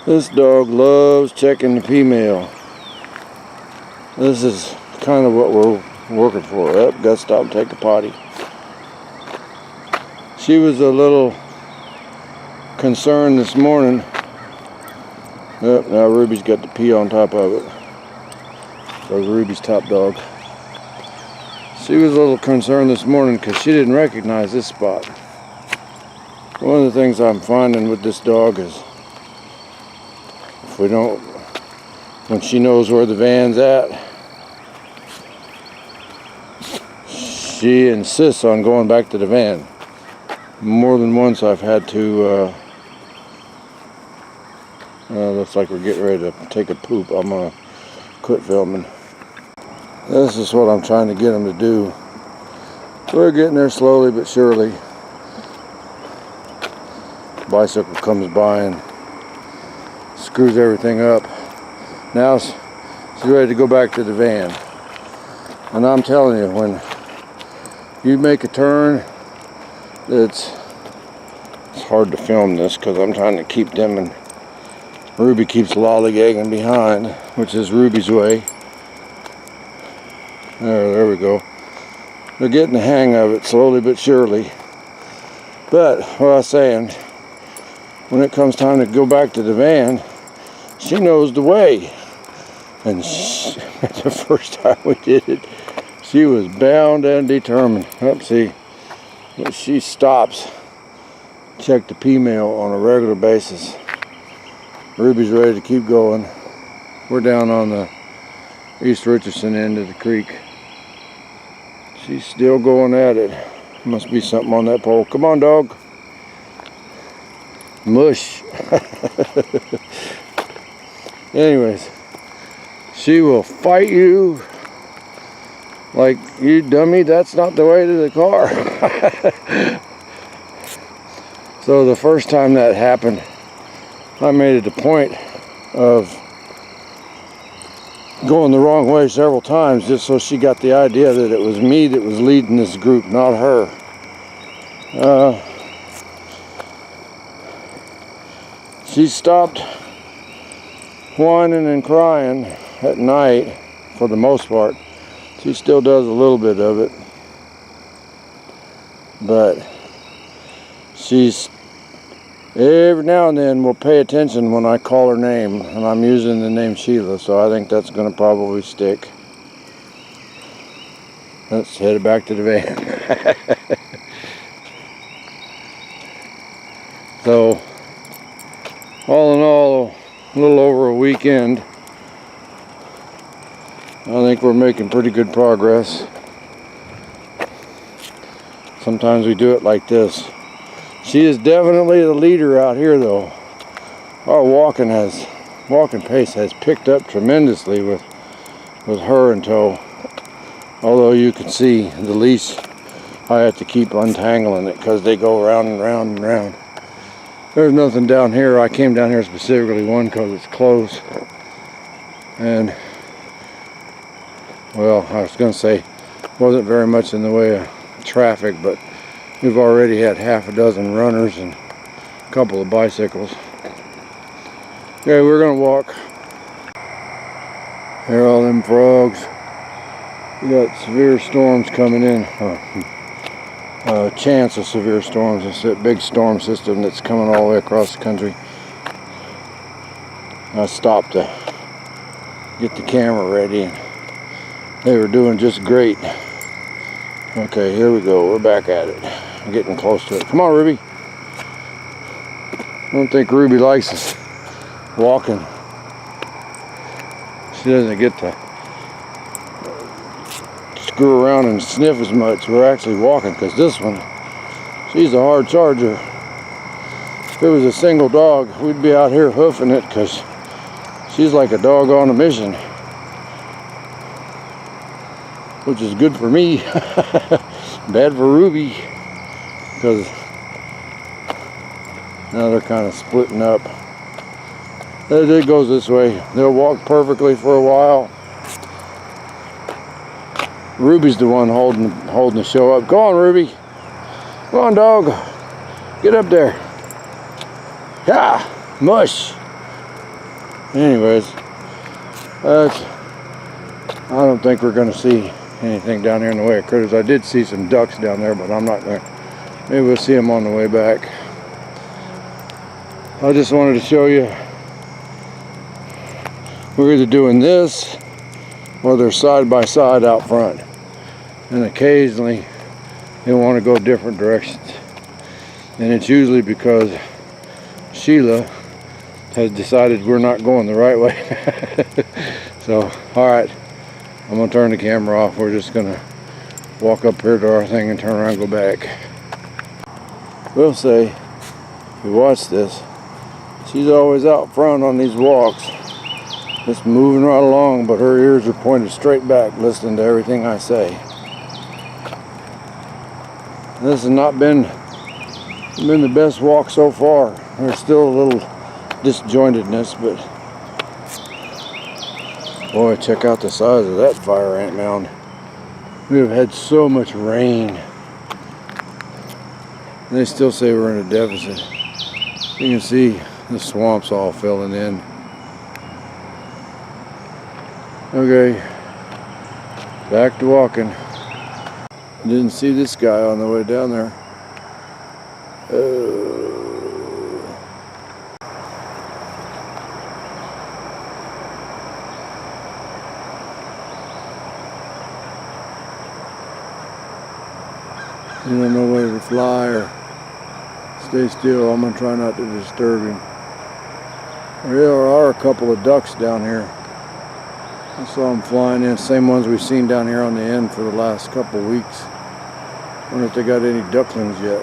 This dog loves checking the female. This is kind of what we're working for. Up, got to stop and take a potty. She was a little concerned this morning. Yep, now Ruby's got the pee on top of it. So Ruby's top dog. She was a little concerned this morning because she didn't recognize this spot. One of the things I'm finding with this dog is if we don't, when she knows where the van's at, she insists on going back to the van. More than once I've had to, looks like we're getting ready to take a poop. I'm gonna quit filming. This is what I'm trying to get them to do. We're getting there slowly but surely. Bicycle comes by and screws everything up. Now she's ready to go back to the van. And I'm telling you, when you make a turn, it's hard to film this because I'm trying to keep them, and Ruby keeps lollygagging behind, which is Ruby's way. There we go. They're getting the hang of it slowly but surely. But what I was saying, when it comes time to go back to the van, she knows the way. And the first time we did it, she was bound and determined. See, she stops, check the female on a regular basis. Ruby's ready to keep going. We're down on the East Richardson end of the creek. She's still going at it. Must be something on that pole. Come on, dog. Mush. Anyways, she will fight you like, you dummy, that's not the way to the car. So the first time that happened, I made it a point of going the wrong way several times just so she got the idea that it was me that was leading this group, not her. She stopped whining and crying at night for the most part. She still does a little bit of it, but she's every now and then will pay attention when I call her name, and I'm using the name Sheila, so I think that's going to probably stick. Let's head back to the van. So, all in all, a little over a weekend. I think we're making pretty good progress. Sometimes we do it like this. She is definitely the leader out here, though. Our walking pace has picked up tremendously with her in tow. Although you can see the leash, I have to keep untangling it because they go round and round and round. There's nothing down here. I came down here specifically, one, because it's close. And, well, I was going to say, wasn't very much in the way of traffic, but we've already had half a dozen runners and a couple of bicycles. Okay, we're going to walk. Here are all them frogs. We got severe storms coming in. Chance of severe storms. It's that big storm system that's coming all the way across the country. I stopped to get the camera ready, and they were doing just great. Okay, here we go. We're back at it. I'm getting close to it. Come on, Ruby. I don't think Ruby likes us walking. She doesn't get to screw around and sniff as much. We're actually walking because this one, she's a hard charger. If it was a single dog, we'd be out here hoofing it because she's like a dog on a mission. Which is good for me. Bad for Ruby. Because now they're kind of splitting up. It goes this way. They'll walk perfectly for a while. Ruby's the one holding the show up. Go on, Ruby. Come on, dog. Get up there. Yeah, mush. Anyways, I don't think we're going to see anything down here in the way of critters. I did see some ducks down there, but I'm not going to. Maybe we'll see them on the way back. I just wanted to show you we're either doing this or they're side by side out front, and occasionally they want to go different directions, and it's usually because Sheila has decided we're not going the right way. So alright, I'm going to turn the camera off. We're just going to walk up here to our thing and turn around and go back. We'll say, if you watch this, she's always out front on these walks, just moving right along, but her ears are pointed straight back, listening to everything I say. This has not been the best walk so far. There's still a little disjointedness, but boy, check out the size of that fire ant mound. We have had so much rain. And they still say we're in a deficit. You can see the swamp's all filling in. Okay, back to walking. Didn't see this guy on the way down there. You don't know whether to fly or stay still. I'm going to try not to disturb him. There are a couple of ducks down here. I saw them flying in, same ones we've seen down here on the end for the last couple of weeks. Wonder if they got any ducklings yet.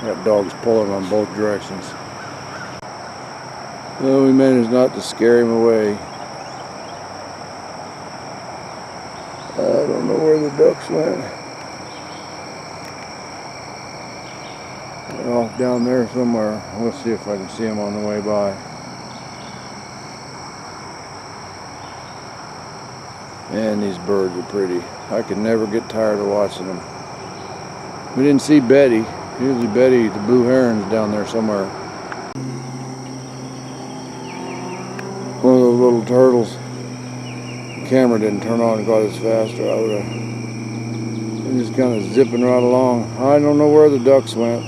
Got dogs pulling on both directions. Well, we managed not to scare him away. I don't know where the ducks went. They're off down there somewhere. We'll see if I can see them on the way by. Man, these birds are pretty. I can never get tired of watching them. We didn't see Betty. Usually Betty, the blue heron's down there somewhere. One of those little turtles. The camera didn't turn on quite as fast, or I would have been just kind of zipping right along. I don't know where the ducks went.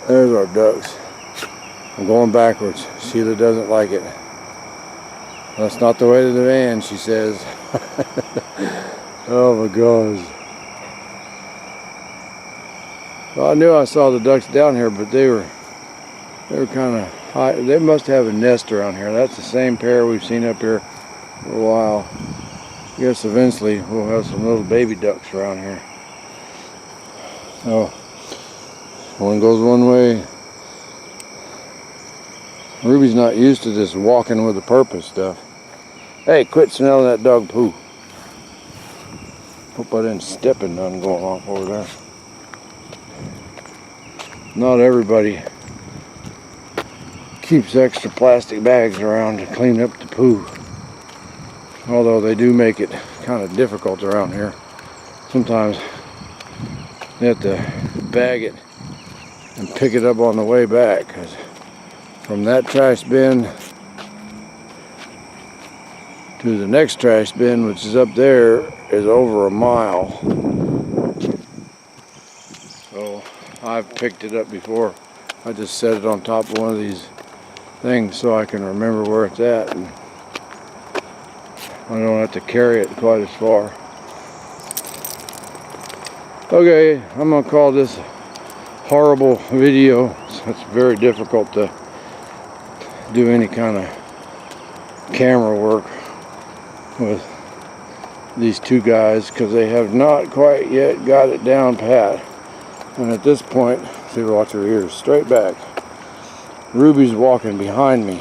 There's our ducks. I'm going backwards. Sheila doesn't like it. That's not the way to the van, she says. Oh my gosh. Well, I knew I saw the ducks down here, but they were kind of high. They must have a nest around here. That's the same pair we've seen up here for a while. I guess eventually we'll have some little baby ducks around here. So, one goes one way. Ruby's not used to this walking with a purpose stuff. Hey, quit smelling that dog poo. Hope I didn't step in none going off over there. Not everybody keeps extra plastic bags around to clean up the poo. Although they do make it kind of difficult around here. Sometimes you have to bag it and pick it up on the way back, 'cause from that trash bin to the next trash bin, which is up there, is over a mile. So I've picked it up before. I just set it on top of one of these things so I can remember where it's at, and I don't have to carry it quite as far. Okay, I'm gonna call this a horrible video. It's very difficult to do any kind of camera work with these two guys because they have not quite yet got it down pat. And at this point, see, watch her ears straight back. Ruby's walking behind me,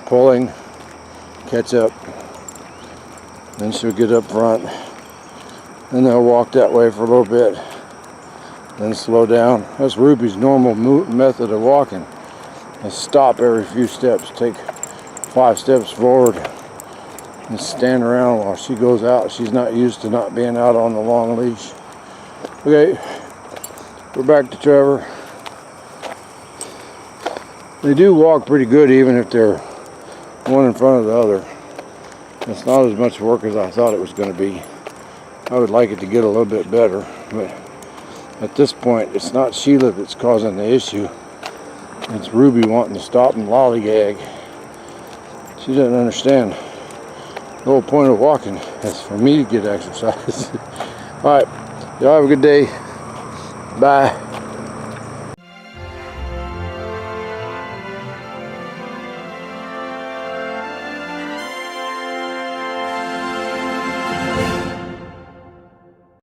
pulling, catch up. Then she'll get up front. Then they'll walk that way for a little bit. Then slow down. That's Ruby's normal method of walking. Let's stop every few steps, take 5 steps forward, and stand around while she goes out. She's not used to not being out on the long leash. Okay, we're back to Trevor. They do walk pretty good even if they're one in front of the other. It's not as much work as I thought it was going to be. I would like it to get a little bit better, but at this point it's not Sheila that's causing the issue. It's Ruby wanting to stop and lollygag. She doesn't understand. The whole point of walking is for me to get exercise. Alright, y'all have a good day. Bye.